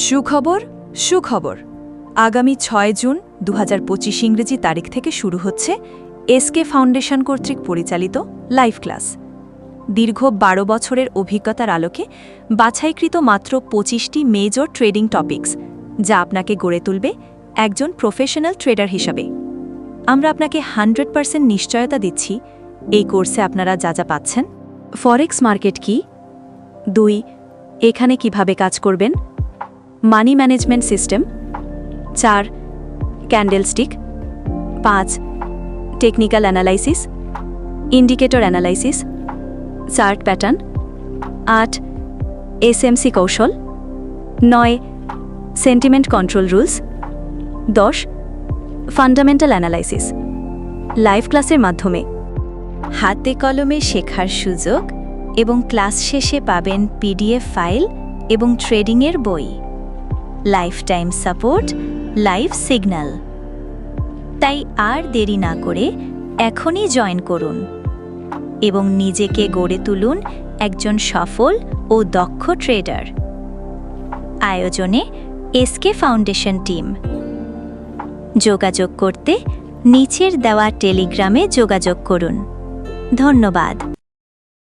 সুখবর সুখবর আগামী ৬ জুন ২০২৫ ইংরেজি তারিখ থেকে শুরু হচ্ছে এসকে ফাউন্ডেশন কর্তৃক পরিচালিত লাইভ ক্লাস। দীর্ঘ ১২ বছরের অভিজ্ঞতার আলোকে বাছাইকৃত মাত্র ২৫টি মেজর ট্রেডিং টপিকস, যা আপনাকে গড়ে তুলবে একজন প্রফেশনাল ট্রেডার হিসাবে। আমরা আপনাকে 100% নিশ্চয়তা দিচ্ছি এই কোর্সে আপনারা যা যা পাচ্ছেন। ফরেক্স মার্কেট কি, ২ এখানে কিভাবে কাজ করবেন, money management system, ৪ candlestick, ৫ technical analysis, indicator analysis, chart pattern, ৮ SMC কৌশল, ৯ sentiment control rules, ১০ fundamental analysis. Live ক্লাসের মাধ্যমে হাতে কলমে শেখার সুযোগ এবং ক্লাস শেষে পাবেন পিডিএফ ফাইল এবং ট্রেডিংয়ের বই, life time support, live signal. তাই আর দেরি না করে এখনই জয়েন করুন এবং নিজেকে গড়ে তুলুন একজন সফল ও দক্ষ ট্রেডার। আয়োজনে এসকে ফাউন্ডেশন টিম। যোগাযোগ করতে নিচের দেওয়া টেলিগ্রামে যোগাযোগ করুন। ধন্যবাদ।